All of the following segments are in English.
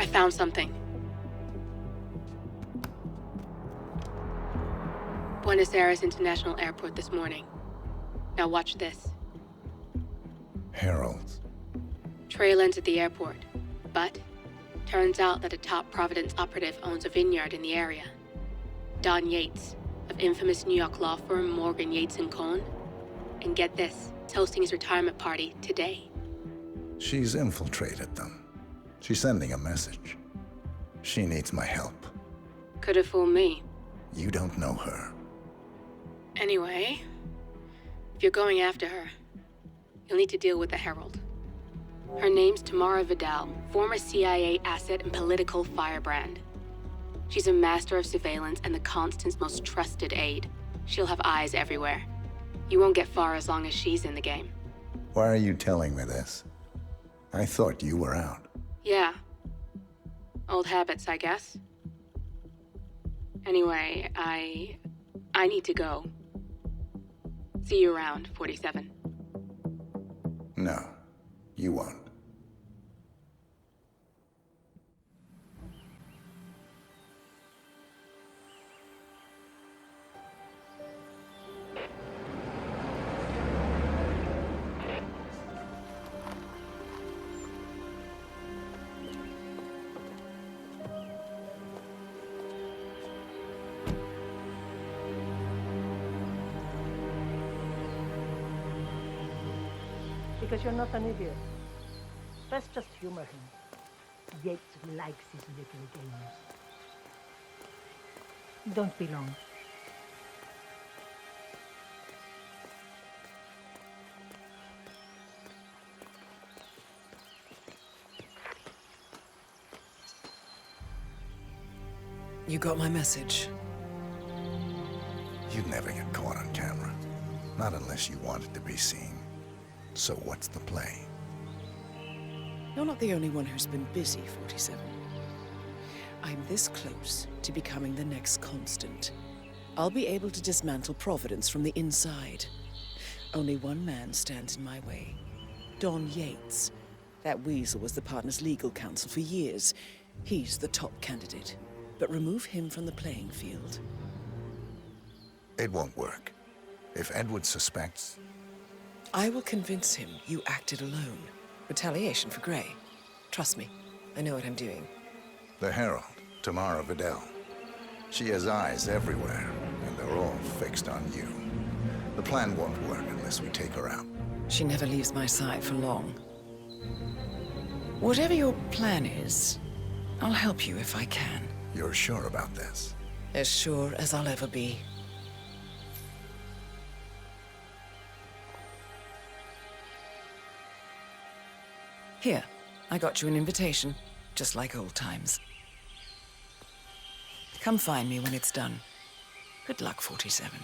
found something. Buenos Aires International Airport this morning. Now watch this. Heralds. Trail ends at the airport, but turns out that a top Providence operative owns a vineyard in the area. Don Yates, of infamous New York law firm Morgan, Yates & Cohn. And get this, it's hosting his retirement party today. She's infiltrated them. She's sending a message. She needs my help. Could have fooled me. You don't know her. Anyway, if you're going after her, you'll need to deal with the Herald. Her name's Tamara Vidal, former CIA asset and political firebrand. She's a master of surveillance and the Constant's most trusted aide. She'll have eyes everywhere. You won't get far as long as she's in the game. Why are you telling me this? I thought you were out. Yeah. Old habits, I guess. Anyway, I need to go. See you around, 47. No, you won't. Because you're not an idiot. Let's just humor him. Yates likes his little games. Don't be long. You got my message. You'd never get caught on camera. Not unless you wanted to be seen. So what's the play? You're not the only one who's been busy, 47. I'm this close to becoming the next Constant. I'll be able to dismantle Providence from the inside. Only one man stands in my way. Don Yates. That weasel was the partner's legal counsel for years. He's the top candidate. But remove him from the playing field. It won't work. If Edward suspects... I will convince him you acted alone. Retaliation for Grey. Trust me, I know what I'm doing. The Herald, Tamara Vidal. She has eyes everywhere, and they're all fixed on you. The plan won't work unless we take her out. She never leaves my side for long. Whatever your plan is, I'll help you if I can. You're sure about this? As sure as I'll ever be. Here, I got you an invitation, just like old times. Come find me when it's done. Good luck, 47.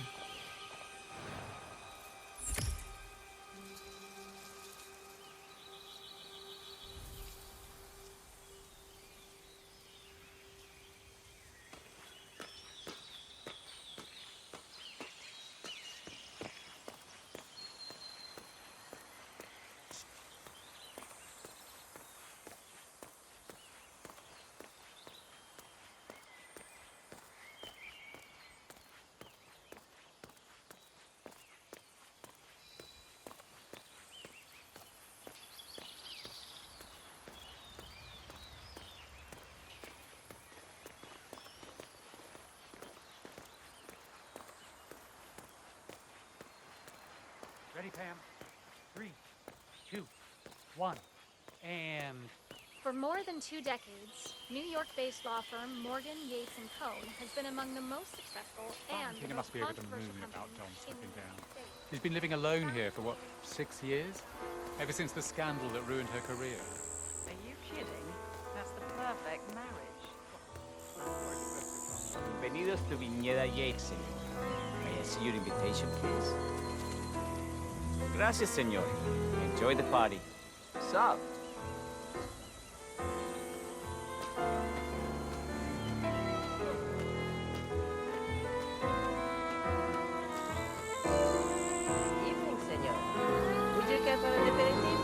Ready, Pam? 3, 2, 1, and... For more than 2 decades, New York-based law firm Morgan, Yates & Cohn has been among the most successful and It the must most be over the controversial moon about companies Don in stepping the down. United States. She's been living alone here for, what, 6 years? Ever since the scandal that ruined her career. Are you kidding? That's the perfect marriage. Bienvenidos to Viñeda Yates, señor. May I see your invitation, please? Gracias, señor. Enjoy the party. Sup? Evening, senor. Would you care for an aperitif?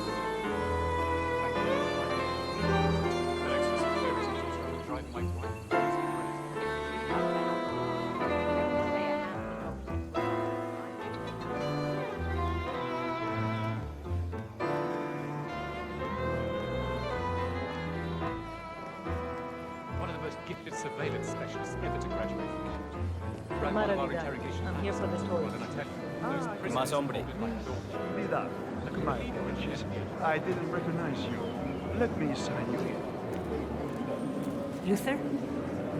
Alexis, there is wife might want. One of the most gifted surveillance specialists ever to graduate from. Ran one of our interrogation I'm here for the classes. toys. Well, then I tell you, those prisoners Más hombre. involved in my daughter. Vida, my apologies. I didn't recognize you. Let me sign you in. Luther,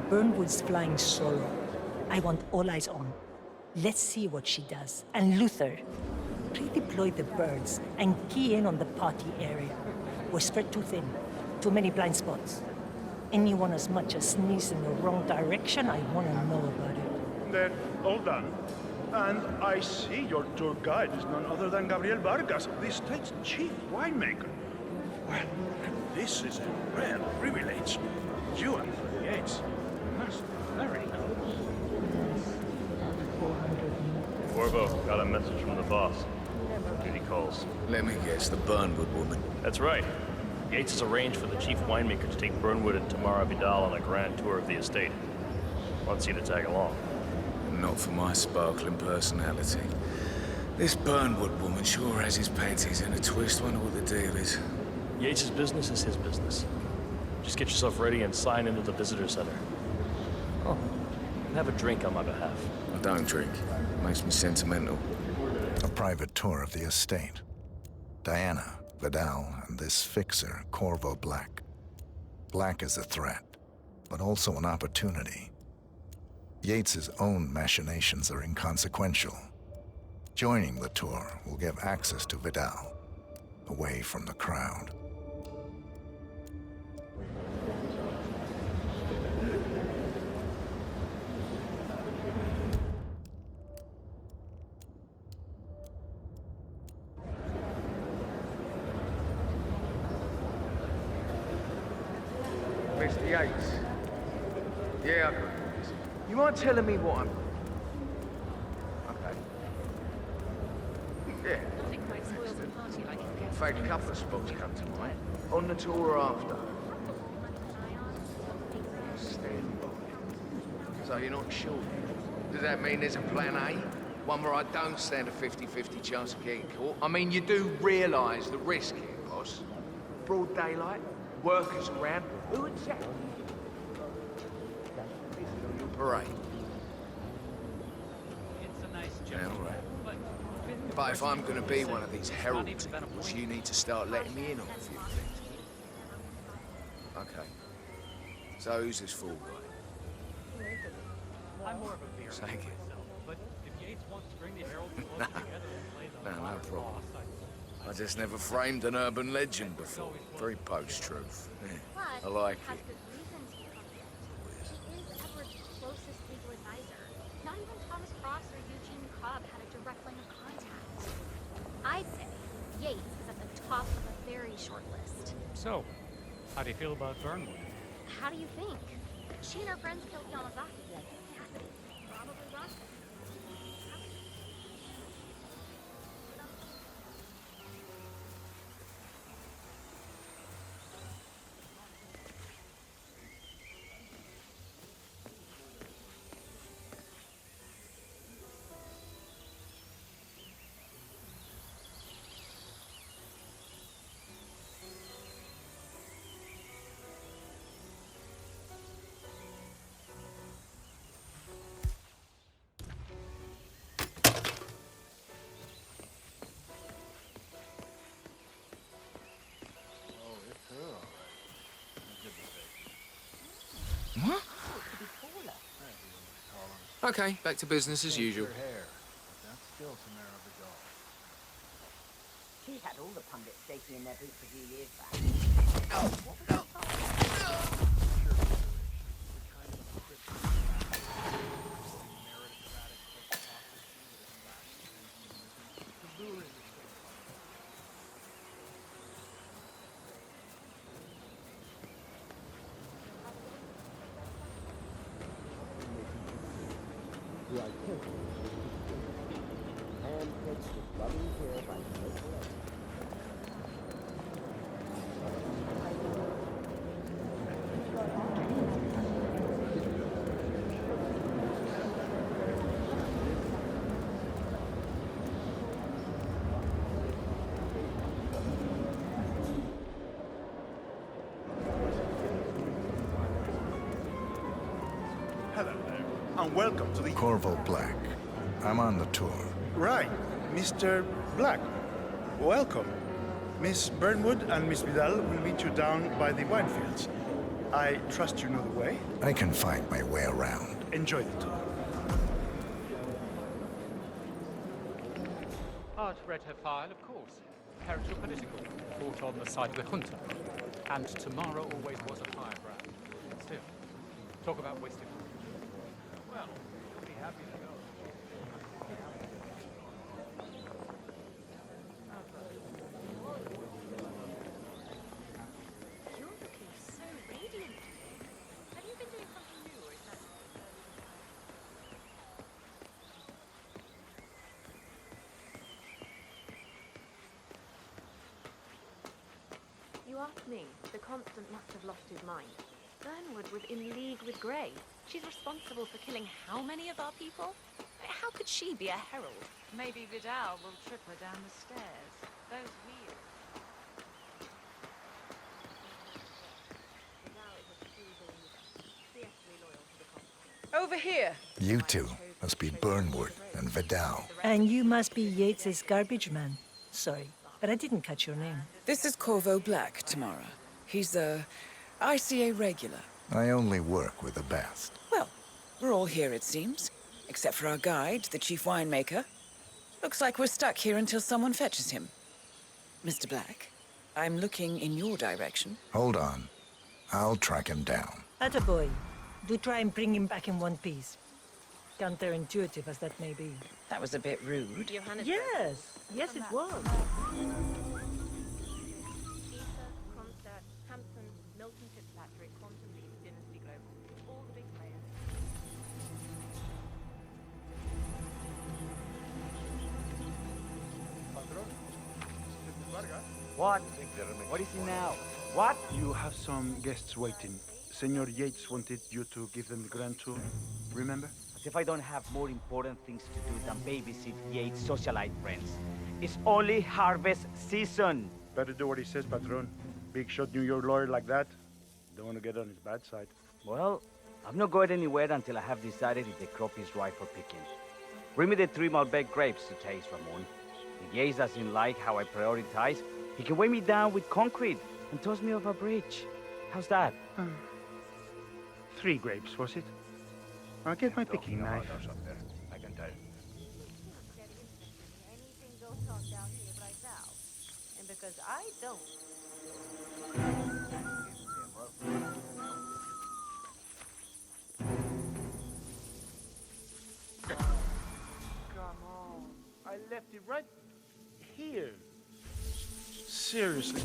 Burnwood's flying solo. I want all eyes on. Let's see what she does. And Luther, redeploy the birds and key in on the party area. We're spread too thin. Too many blind spots. Anyone as much as sneeze in the wrong direction, I want to know about it. Then, all done. And I see your tour guide is none other than Gabriel Vargas, the state's chief winemaker. Well, this is a rare privilege. You and Yates must be very close. Corvo, got a message from the boss. Duty calls. Let me guess, the Burnwood woman. That's right. Yates has arranged for the chief winemaker to take Burnwood and Tamara Vidal on a grand tour of the estate. Wants you to tag along. Not for my sparkling personality. This Burnwood woman sure has his panties in a twist. Wonder what the deal is. Yates' business is his business. Just get yourself ready and sign into the visitor center. Oh, and have a drink on my behalf. I don't drink. Makes me sentimental. A private tour of the estate. Diana, Vidal, and this fixer, Corvo Black. Black is a threat, but also an opportunity. Yates's own machinations are inconsequential. Joining the tour will give access to Vidal, away from the crowd. Mr. Yates. Yeah, I got it. You mind telling me what I'm... Okay. Yeah. In fact, a couple of spots come to mind. On the tour or after. Stand by. So you're not sure? Does that mean there's a plan A? One where I don't stand a 50-50 chance of getting caught? I mean, you do realise the risk here, boss. Broad daylight, workers around. Who exactly? Parade. It's a nice Yeah, job. all right. But if I'm gonna be one of these heralds, you need to start letting me in on a few things. Okay. So who's this fool guy? I'm more of a beer Thank you. myself, but if Yates wants to bring the Herald close together and play the No large problem. boss, I just never framed an urban legend before. Very post-truth. Yeah. I like has it. good reason to come here. He is Edward's closest legal advisor. Not even Thomas Cross or Eugene Cobb had a direct line of contact. I'd say Yates is at the top of a very short list. So, how do you feel about Burnwood? How do you think? She and her friends killed Yamazaki. Probably rough. What? Okay, back to business as usual. She had all the pundits shaking in their boots a few years back. Hello there, and welcome to the... Corvo Black. I'm on the tour. Right, Mr. Black. Welcome. Miss Burnwood and Miss Vidal will meet you down by the wine fields. I trust you know the way. I can find my way around. Enjoy the tour. I'd read her file, of course. Character political, fought on the side of the junta. And Tamara always was a firebrand. Still, talk about wasted. Well, you'll be happy to know. You're looking so radiant. Have you been doing something new, or is that... You ask me, the Constant must have lost his mind. Burnwood was in league with Grey. She's responsible for killing how many of our people? How could she be a herald? Maybe Vidal will trip her down the stairs. Those wheels. Over here. You two must be Burnwood and Vidal. And you must be Yates's garbage man. Sorry, but I didn't catch your name. This is Corvo Black, Tamara. He's a ICA regular. I only work with the best. Well, we're all here, it seems. Except for our guide, the chief winemaker. Looks like we're stuck here until someone fetches him. Mr. Black, I'm looking in your direction. Hold on. I'll track him down. Attaboy. Do try and bring him back in one piece. Counterintuitive as that may be. That was a bit rude. Yes, yes it was. Concert, Hampton, Milton Fitzpatrick, Quantum Leap, Dynasty Global. All the big players. What? What is it now? What? You have some guests waiting. Senor Yates wanted you to give them the grand tour. Remember? As if I don't have more important things to do than babysit Yates' socialite friends. It's only harvest season. Better do what he says, Patron. Big shot New York lawyer like that. Don't want to get on his bad side. Well, I'm not going anywhere until I have decided if the crop is ripe for picking. Bring me the 3 Malbec grapes to taste, Ramon. If Yates doesn't like how I prioritize, he can weigh me down with concrete and toss me off a bridge. How's that? 3 grapes, was it? I'll get my picking knife. I can tell. Anything goes on down here right now. And because I don't. Come on. I left it right here. Seriously.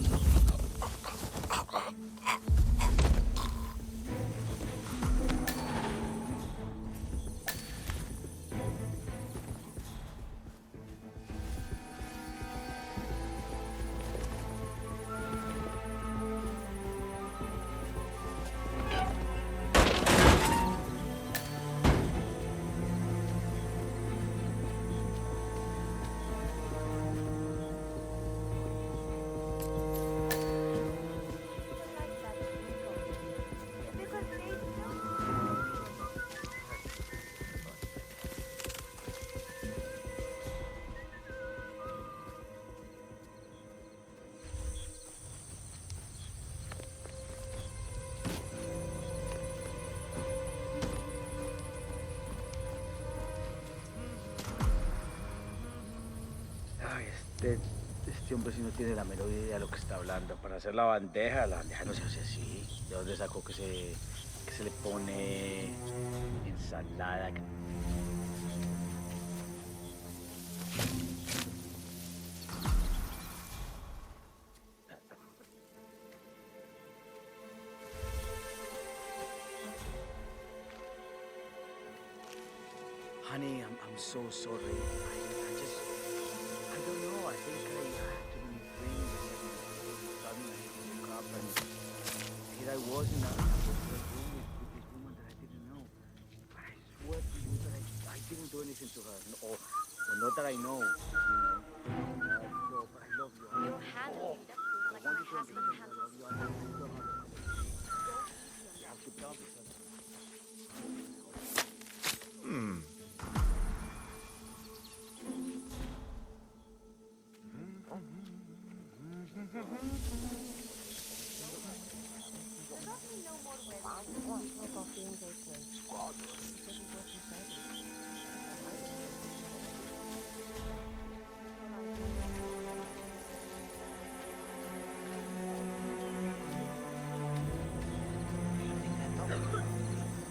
Este hombre sí no tiene la menor idea de lo que está hablando. Para hacer la bandeja no se hace así. ¿De dónde sacó que se le pone ensalada? Honey, I'm so sorry. I don't know. I think I had too many dreams. Suddenly I woke up and here I was in a room with this woman that I didn't know. I swear to you that I didn't do anything to her. Or not that I know, you know. So, but I love you. Your hand leaned up like my husband handles. You have to tell me something.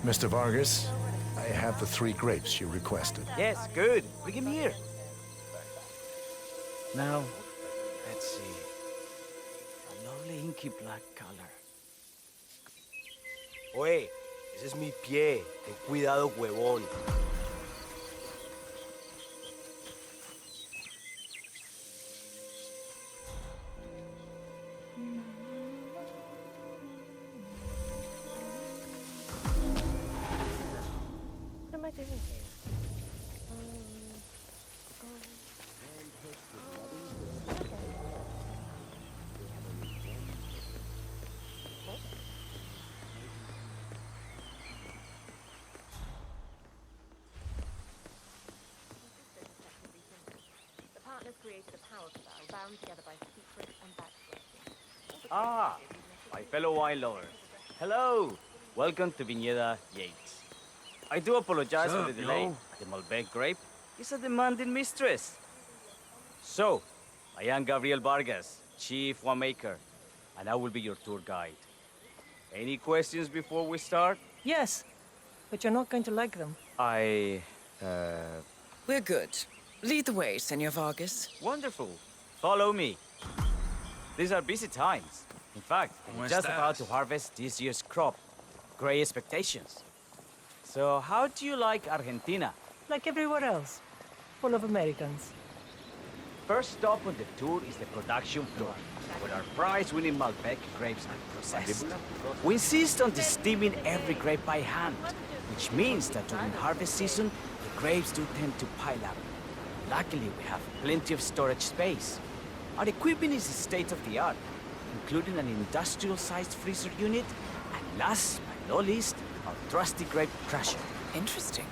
Mr. Vargas, I have the 3 grapes you requested. Yes, good. Bring him here. Now, let's see. A lovely inky black color. Oye, ese es mi pie. Ten cuidado, huevón. What am I doing here? The partners created a power cell bound together by secret and backbreaking. Ah, my fellow wine lovers. Hello. Welcome to Viñeda Yates. I do apologize for the delay. The Malbec grape is a demanding mistress. So, I am Gabriel Vargas, Chief Winemaker, and I will be your tour guide. Any questions before we start? Yes, but you're not going to like them. We're good. Lead the way, Senor Vargas. Wonderful. Follow me. These are busy times. In fact, we're just about to harvest this year's crop. Great expectations. So, how do you like Argentina? Like everywhere else. Full of Americans. First stop on the tour is the production floor, where our prize-winning Malbec grapes are processed. We insist on steaming every grape by hand, which means that during harvest season, the grapes do tend to pile up. Luckily, we have plenty of storage space. Our equipment is state-of-the-art, including an industrial-sized freezer unit, and last but not least, our trusty grape crusher. Interesting.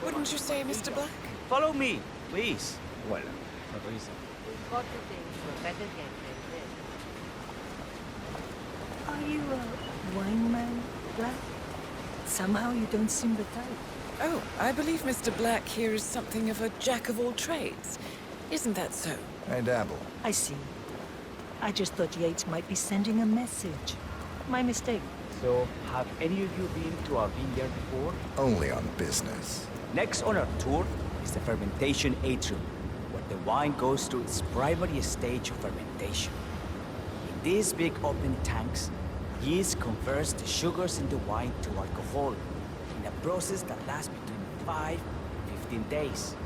Wouldn't you say, Mr. Black? Follow me, please. Well, Are you a wine man, Black? Somehow you don't seem the type. Oh, I believe Mr. Black here is something of a jack of all trades. Isn't that so? I dabble. I see. I just thought Yates might be sending a message. My mistake. So, have any of you been to our vineyard before? Only on business. Next on our tour is the fermentation atrium, where the wine goes through its primary stage of fermentation. In these big open tanks, yeast converts the sugars in the wine to alcohol, in a process that lasts between 5 and 15 days.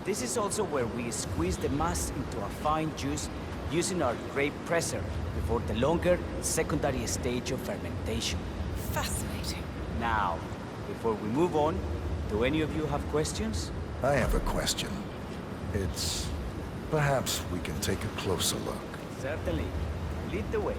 This is also where we squeeze the mass into a fine juice using our grape presser before the longer secondary stage of fermentation. Fascinating. Now, before we move on, do any of you have questions? I have a question. It's... perhaps we can take a closer look. Certainly. Lead the way.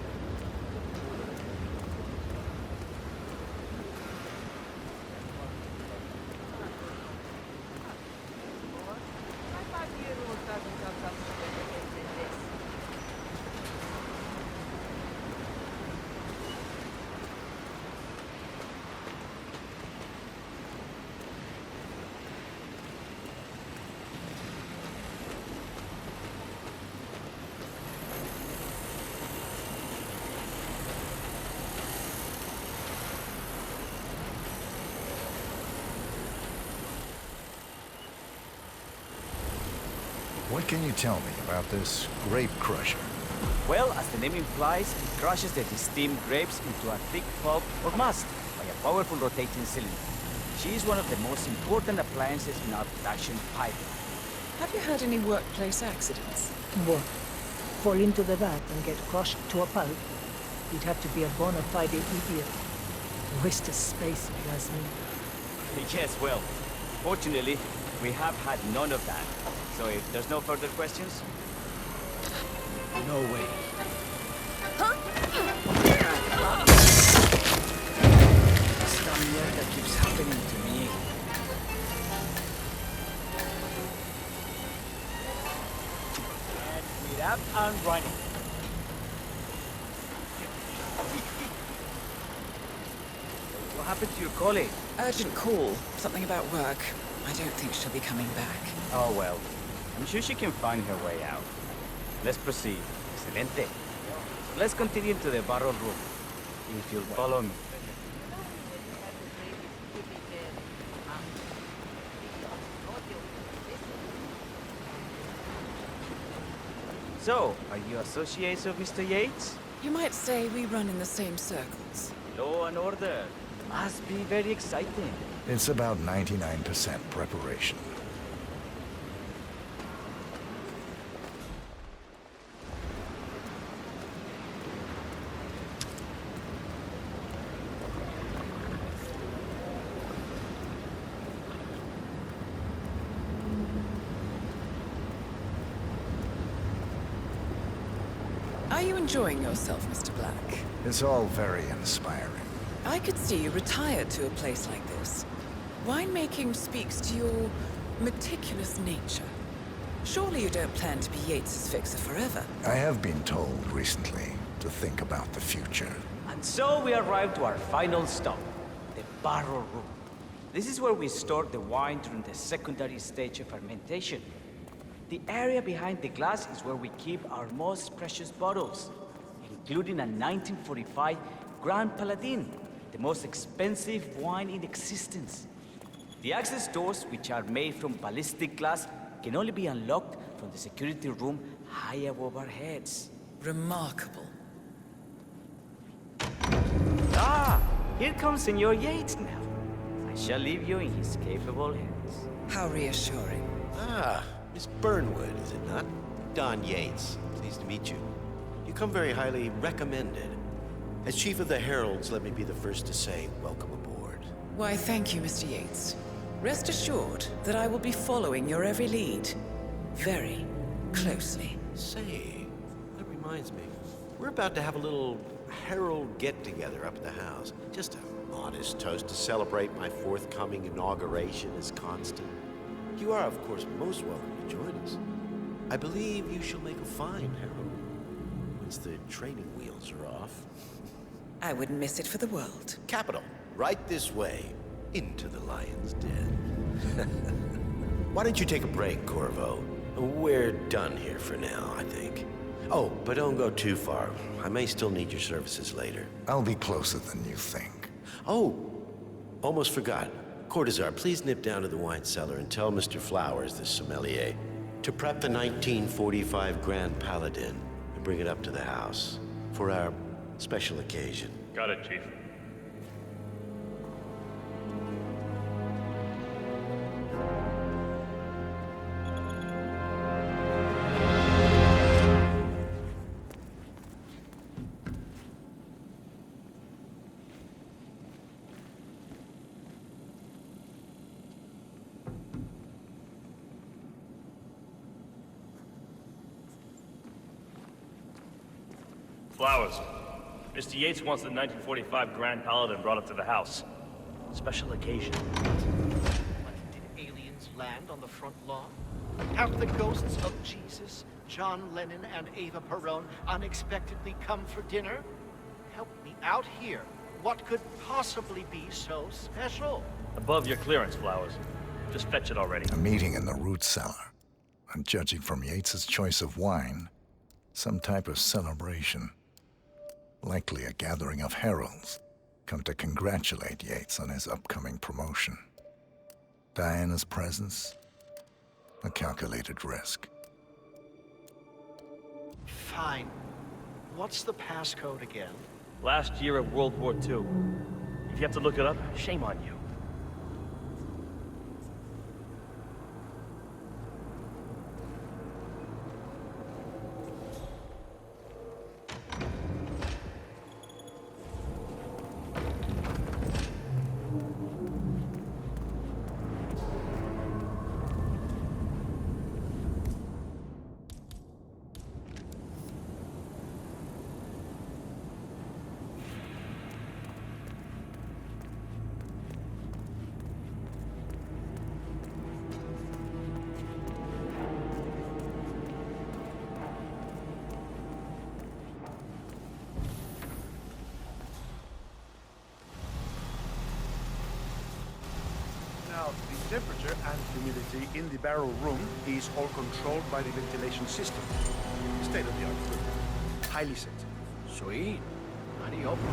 What can you tell me about this grape crusher? Well, as the name implies, it crushes the steamed grapes into a thick pulp or must by a powerful rotating cylinder. She is one of the most important appliances in our production pipeline. Have you had any workplace accidents? What? Fall into the vat and get crushed to a pulp? You'd have to be a bona fide idiot. Waste of space, if you ask me. Yes, well, fortunately, we have had none of that. So if there's no further questions... No way. Esta mierda keeps happening to me. And we're up and running. What happened to your colleague? Urgent call. Something about work. I don't think she'll be coming back. Oh well. I'm sure she can find her way out. Let's proceed. Excelente. Let's continue to the barrel room. If you'll follow me. So, are you associates of Mr. Yates? You might say we run in the same circles. Law and order. Must be very exciting. It's about 99% preparation. Are you enjoying yourself, Mr. Black? It's all very inspiring. I could see you retired to a place like this. Winemaking speaks to your meticulous nature. Surely you don't plan to be Yates's fixer forever? I have been told recently to think about the future. And so we arrive to our final stop, the barrel room. This is where we store the wine during the secondary stage of fermentation. The area behind the glass is where we keep our most precious bottles, including a 1945 Grand Paladin, the most expensive wine in existence. The access doors, which are made from ballistic glass, can only be unlocked from the security room high above our heads. Remarkable. Ah, here comes Senor Yates now. I shall leave you in his capable hands. How reassuring. Ah, Miss Burnwood, is it not? Don Yates, pleased to meet you. You come very highly recommended. As Chief of the Heralds, let me be the first to say welcome aboard. Why, thank you, Mr. Yates. Rest assured that I will be following your every lead. Very closely. Say, that reminds me. We're about to have a little Herald get-together up at the house. Just a modest toast to celebrate my forthcoming inauguration as Constant. You are, of course, most welcome to join us. I believe you shall make a fine Herald once the training wheels are off. I wouldn't miss it for the world. Capital. Right this way, into the lion's den. Why don't you take a break, Corvo? We're done here for now, I think. Oh, but don't go too far. I may still need your services later. I'll be closer than you think. Oh, almost forgot. Cortazar, please nip down to the wine cellar and tell Mr. Flowers, the sommelier, to prep the 1945 Grand Paladin and bring it up to the house for our special occasion. Got it, Chief. Flowers. Mr. Yates wants the 1945 Grand Paladin brought up to the house. Special occasion. Did aliens land on the front lawn? Have the ghosts of Jesus, John Lennon, and Eva Perón unexpectedly come for dinner? Help me out here. What could possibly be so special? Above your clearance, Flowers. Just fetch it already. A meeting in the root cellar. And judging from Yates's choice of wine, some type of celebration. Likely a gathering of heralds, come to congratulate Yates on his upcoming promotion. Diana's presence, a calculated risk. Fine. What's the passcode again? Last year of World War II. If you have to look it up, shame on you. Now, the temperature and humidity in the barrel room is all controlled by the ventilation system. State-of-the-art equipment. Highly sensitive. Sweet. How do you open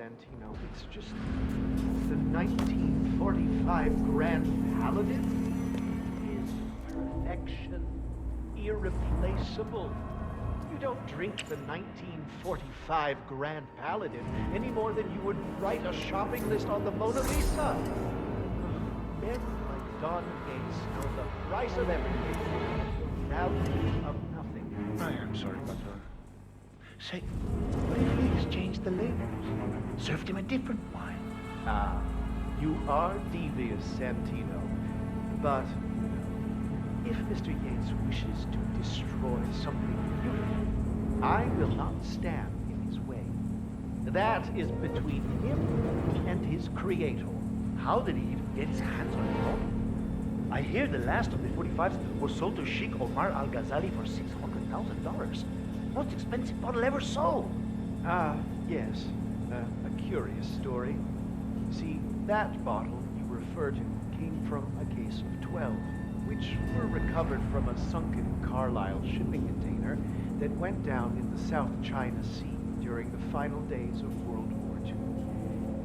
Santino. It's just the 1945 Grand Paladin is perfection, irreplaceable. You don't drink the 1945 Grand Paladin any more than you would write a shopping list on the Mona Lisa. Men like Don Gates know the price of everything, the value of nothing. I am sorry, but say, what if we exchanged the labels? Served him a different wine. Ah, you are devious, Santino. But if Mr. Yates wishes to destroy something beautiful, I will not stand in his way. That is between him and his creator. How did he even get his hands on the bottle? I hear the last of the 45s was sold to Sheikh Omar Al-Ghazali for $600,000. Most expensive bottle ever sold. Ah, yes. A curious story. See, that bottle you refer to came from a case of 12, which were recovered from a sunken Carlisle shipping container that went down in the South China Sea during the final days of World War II.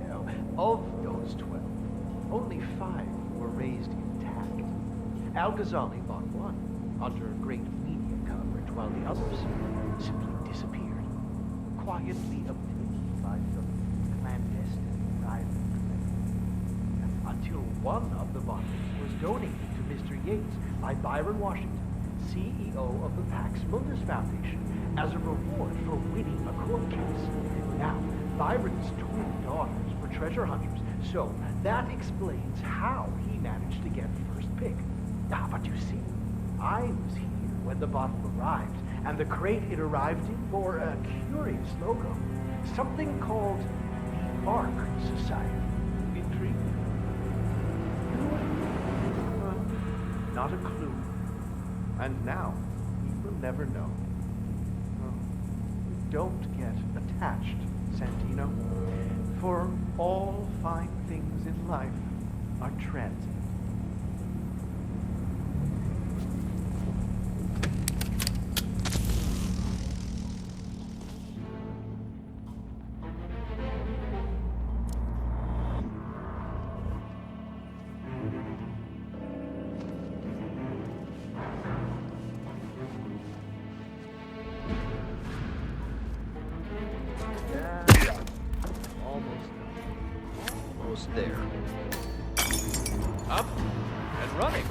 Now, of those 12, only 5 were raised intact. Al-Ghazali bought one under great media coverage, while the others simply disappeared, quietly obtained by some clandestine private collector. Until one of the bottles was donated to Mr. Yates by Byron Washington, CEO of the Pax Mundus Foundation, as a reward for winning a court case. Now, Byron's twin daughters were treasure hunters, so that explains how he managed to get first pick. But you see, I was here when the bottle arrived, and the crate it arrived in bore a curious logo. Something called the Ark Society. Intrigued? Not a clue. And now, we will never know. Don't get attached, Santino. For all fine things in life are transient. Almost there. Up and running.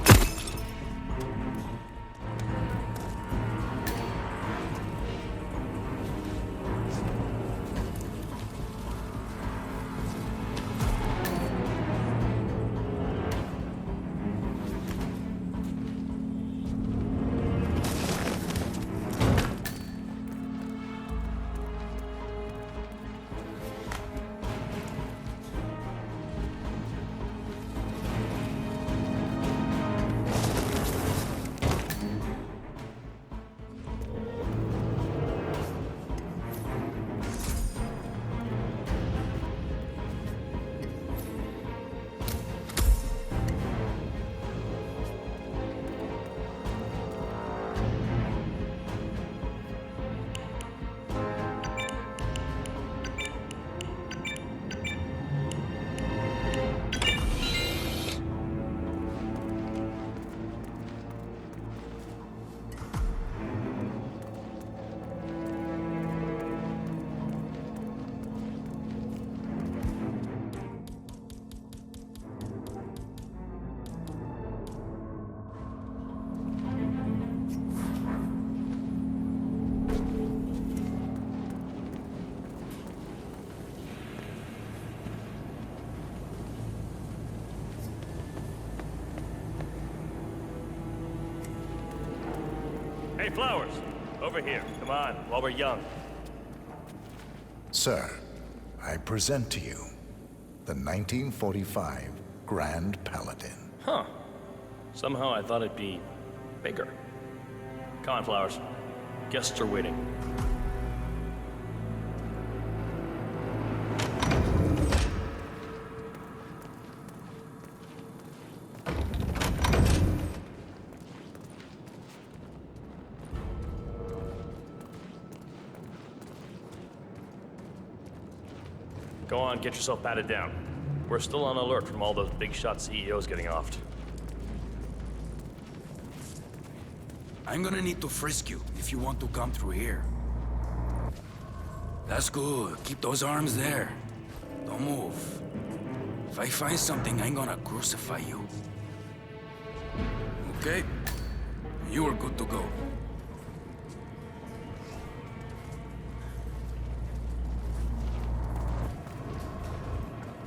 Hey, Flowers! Over here. Come on, while we're young. Sir, I present to you the 1945 Grand Paladin. Huh. Somehow I thought it'd be bigger. Come on, Flowers. Guests are waiting. Go on, get yourself patted down. We're still on alert from all those big shot CEOs getting offed. I'm gonna need to frisk you if you want to come through here. That's good. Keep those arms there. Don't move. If I find something, I'm gonna crucify you. Okay? You are good to go.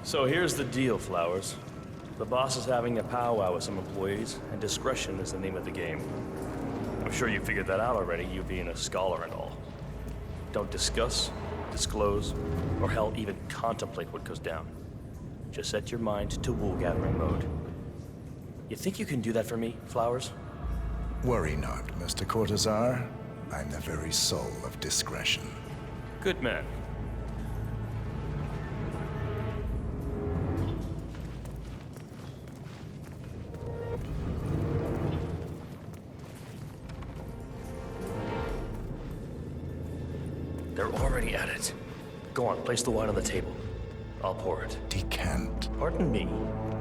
So here's the deal, Flowers. The boss is having a powwow with some employees, and discretion is the name of the game. I'm sure you figured that out already, you being a scholar and all. Don't discuss, disclose, or hell, even contemplate what goes down. Just set your mind to wool-gathering mode. You think you can do that for me, Flowers? Worry not, Mr. Cortazar. I'm the very soul of discretion. Good man. They're already at it. Go on, place the wine on the table. I'll pour it. Decant. Pardon me,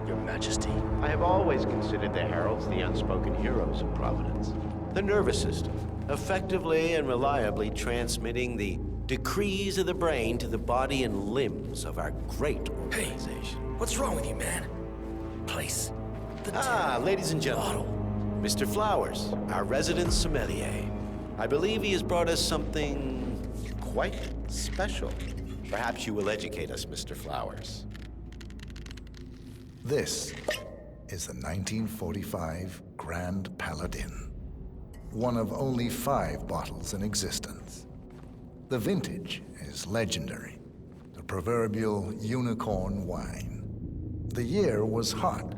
Your Majesty. I have always considered the heralds the unspoken heroes of Providence. The nervous system, effectively and reliably transmitting the decrees of the brain to the body and limbs of our great organization. What's wrong with you, man? Place. Ladies and gentlemen, Mr. Flowers, our resident sommelier. I believe he has brought us something quite special. Perhaps you will educate us, Mr. Flowers. This is the 1945 Grand Paladin. One of only 5 bottles in existence. The vintage is legendary. The proverbial unicorn wine. The year was hot.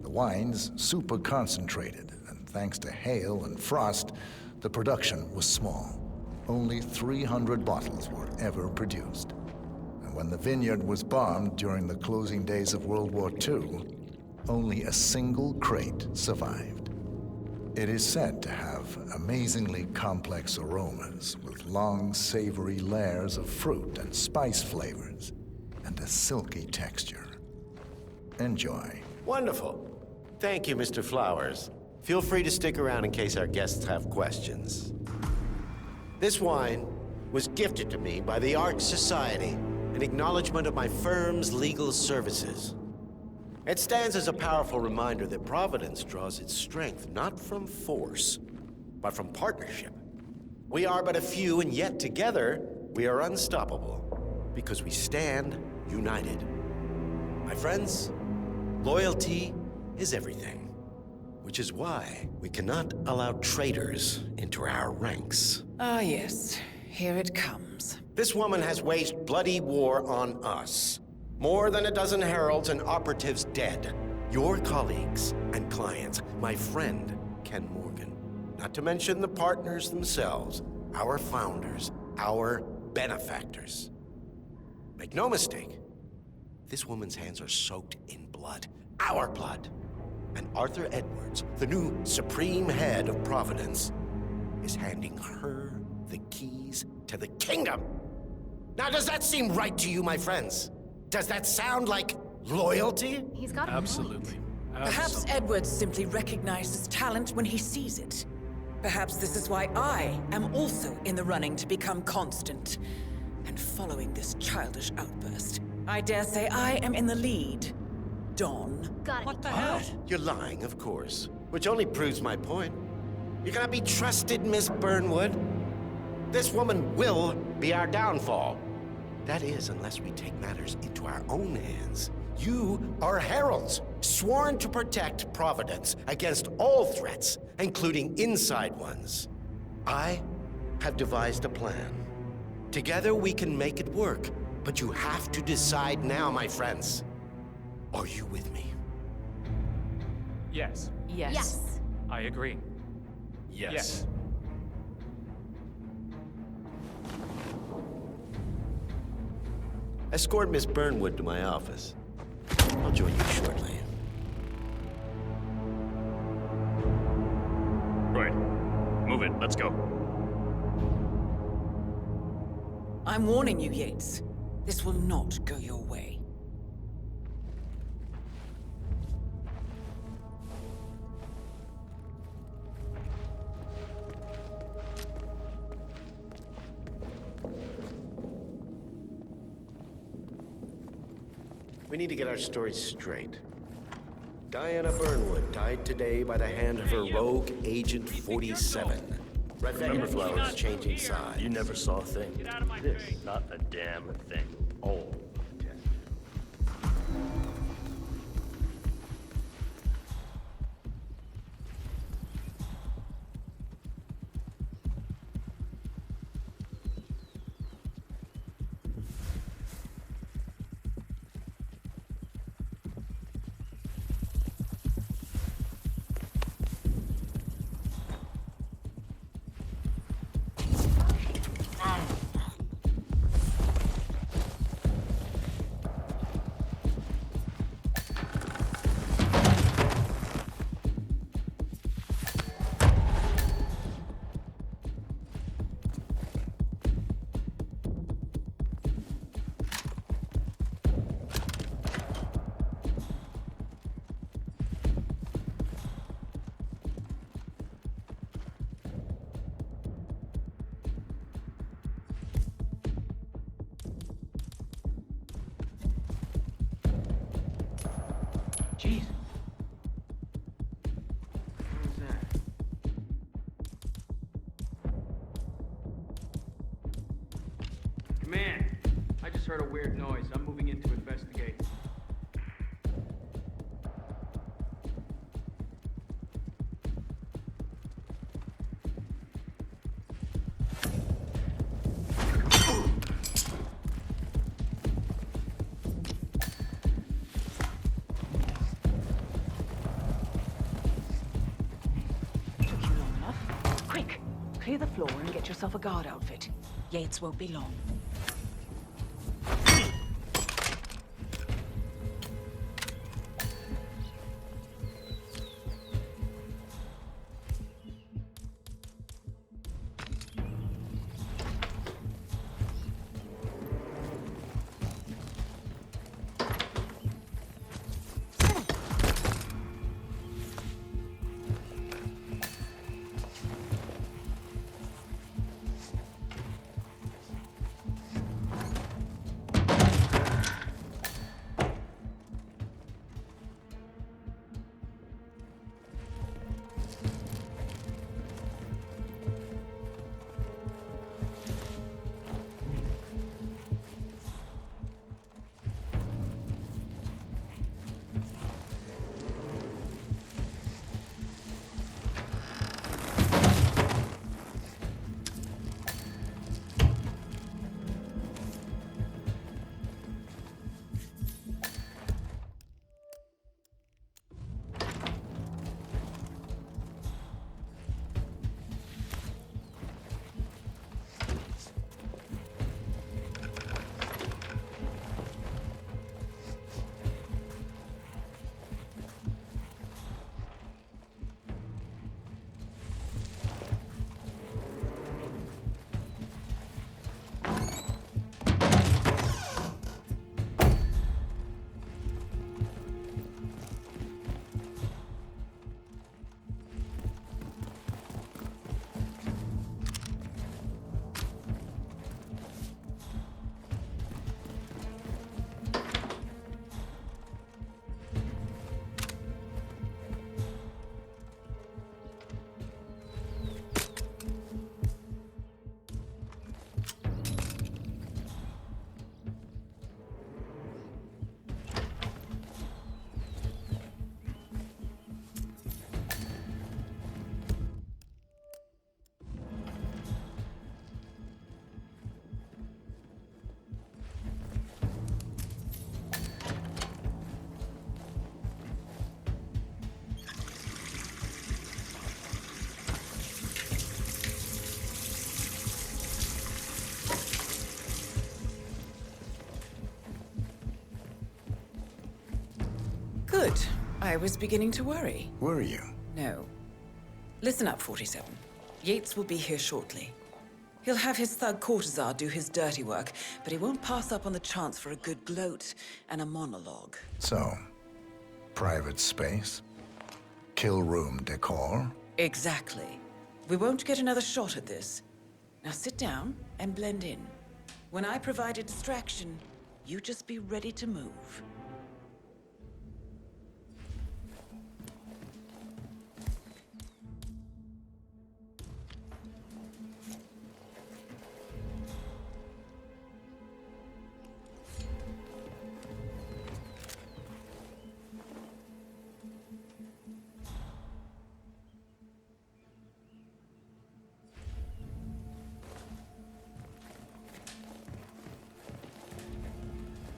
The wine's super concentrated, and thanks to hail and frost, the production was small. Only 300 bottles were ever produced. And when the vineyard was bombed during the closing days of World War II, only a single crate survived. It is said to have amazingly complex aromas with long, savory layers of fruit and spice flavors, and a silky texture. Enjoy. Wonderful. Thank you, Mr. Flowers. Feel free to stick around in case our guests have questions. This wine was gifted to me by the Art Society in acknowledgement of my firm's legal services. It stands as a powerful reminder that Providence draws its strength not from force, but from partnership. We are but a few, and yet together we are unstoppable because we stand united. My friends, loyalty is everything, which is why we cannot allow traitors into our ranks. Ah, yes. Here it comes. This woman has waged bloody war on us. More than a dozen heralds and operatives dead. Your colleagues and clients, my friend, Ken Morgan. Not to mention the partners themselves, our founders, our benefactors. Make no mistake, this woman's hands are soaked in blood. Our blood. And Arthur Edwards, the new supreme head of Providence, is handing her the keys to the kingdom. Now, does that seem right to you, my friends? Does that sound like loyalty? He's got Absolutely. Perhaps Edwards simply recognizes talent when he sees it. Perhaps this is why I am also in the running to become constant. And following this childish outburst, I dare say I am in the lead. Dawn. What the hell? You're lying, of course, which only proves my point. You cannot be trusted, Miss Burnwood. This woman will be our downfall. That is, unless we take matters into our own hands. You are heralds, sworn to protect Providence against all threats, including inside ones. I have devised a plan. Together we can make it work, but you have to decide now, my friends. Are you with me? Yes. Yes. I agree. Yes. Escort Miss Burnwood to my office. I'll join you shortly. Right. Move it. Let's go. I'm warning you, Yates. This will not go your way. We need to get our stories straight. Diana Burnwood died today by the hand of her rogue Agent 47. Red pepper flowers changing sides. You never saw a thing. This, not a damn thing. Oh. Jeez. What was that? Command, I just heard a weird noise. I'm moving in to investigate. Clear the floor and get yourself a guard outfit. Yates won't be long. Good. I was beginning to worry. Were you? No. Listen up, 47. Yates will be here shortly. He'll have his thug courtesan do his dirty work, but he won't pass up on the chance for a good gloat and a monologue. So, private space? Kill room decor? Exactly. We won't get another shot at this. Now sit down and blend in. When I provide a distraction, you just be ready to move.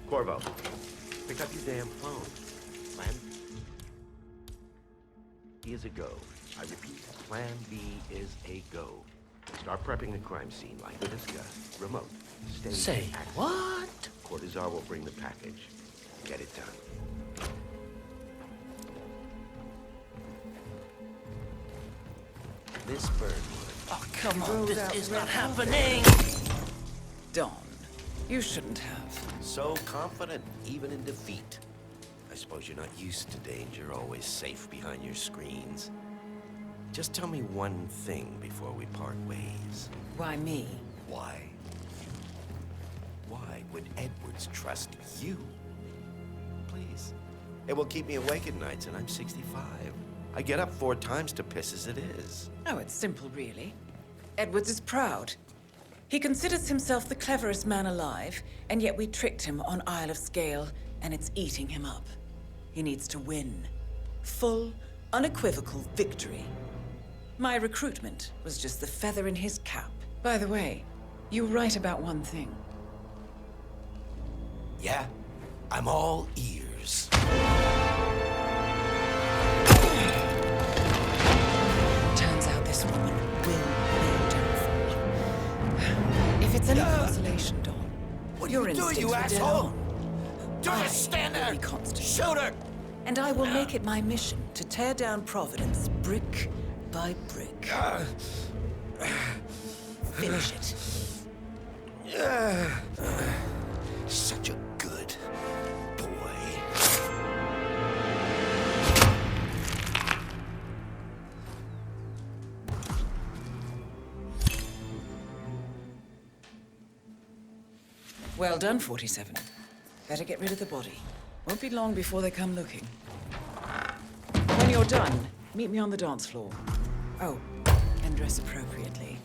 Corvo, pick up your damn phone. Plan B is a go. I repeat, Plan B is a go. Start prepping the crime scene like we discussed. Remote. Stay. Say what? Cortazar will bring the package. Get it done. This bird. Oh, come on, this is not happening! Don, you shouldn't have. So confident, even in defeat. I suppose you're not used to danger, always safe behind your screens. Just tell me one thing before we part ways. Why me? Why? Why would Edwards trust you? Please. It will keep me awake at nights, and I'm 65. I get up 4 times to piss as it is. Oh, it's simple, really. Edwards is proud. He considers himself the cleverest man alive, and yet we tricked him on Isle of Scale, and it's eating him up. He needs to win. Full, unequivocal victory. My recruitment was just the feather in his cap. By the way, you were right about one thing. Yeah? I'm all ears. Turns out this woman will be downfall. If it's any consolation, Dawn, What your are you doing, instincts you were dead asshole? on. Just stand there! Be constant. Shoot her! And I will make it my mission to tear down Providence brick by brick. Finish it. Such a good boy. Well done, 47. Better get rid of the body. Won't be long before they come looking. When you're done, meet me on the dance floor. Oh, and dress appropriately.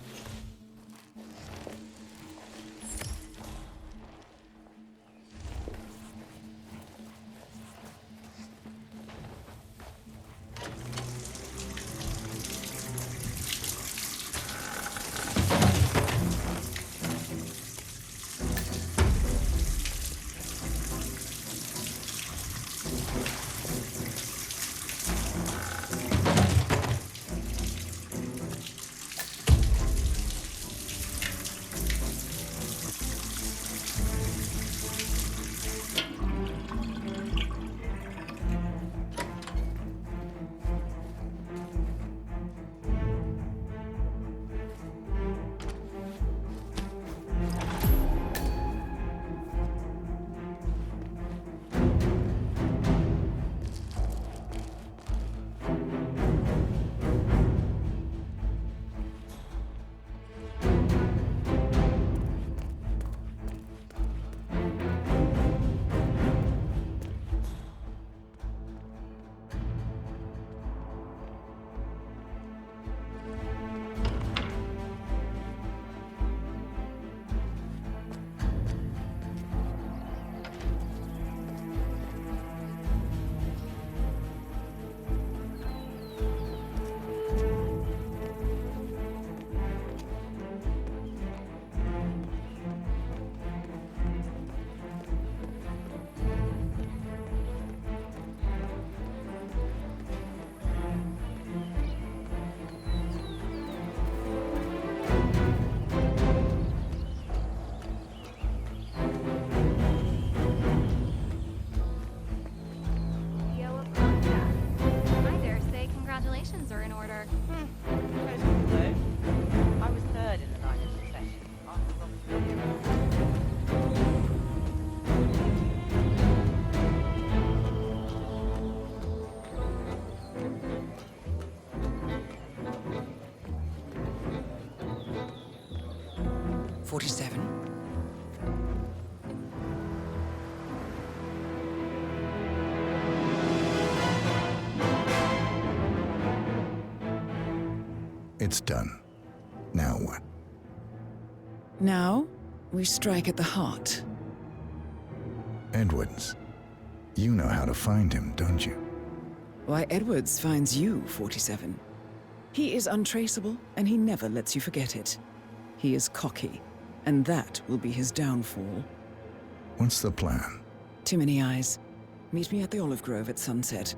47. It's done. Now what? Now, we strike at the heart. Edwards. You know how to find him, don't you? Why, Edwards finds you, 47. He is untraceable, and he never lets you forget it. He is cocky, and that will be his downfall. What's the plan? Too many eyes. Meet me at the olive grove at sunset.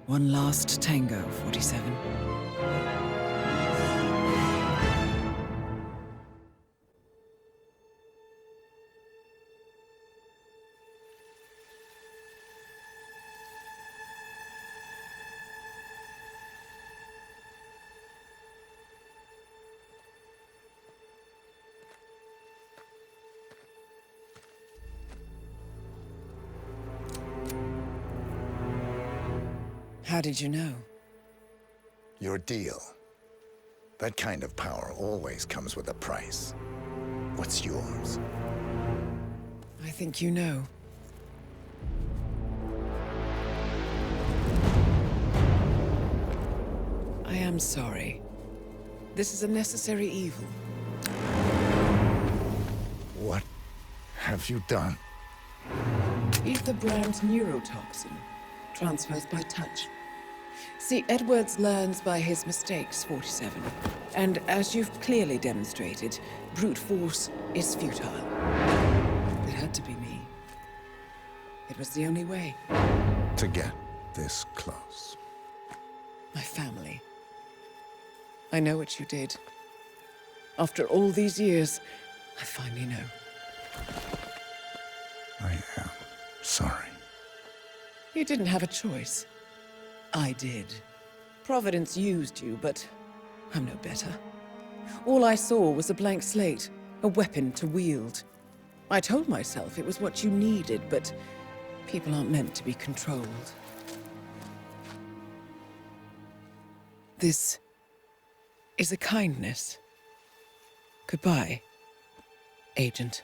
One last tango, 47. How did you know? Your deal. That kind of power always comes with a price. What's yours? I think you know. I am sorry. This is a necessary evil. What have you done? Ether brand neurotoxin. Transfers by touch. See, Edwards learns by his mistakes, 47. And as you've clearly demonstrated, brute force is futile. It had to be me. It was the only way. To get this close. My family. I know what you did. After all these years, I finally know. I am sorry. You didn't have a choice. I did. Providence used you, but I'm no better. All I saw was a blank slate, a weapon to wield. I told myself it was what you needed, but people aren't meant to be controlled. This is a kindness. Goodbye, Agent.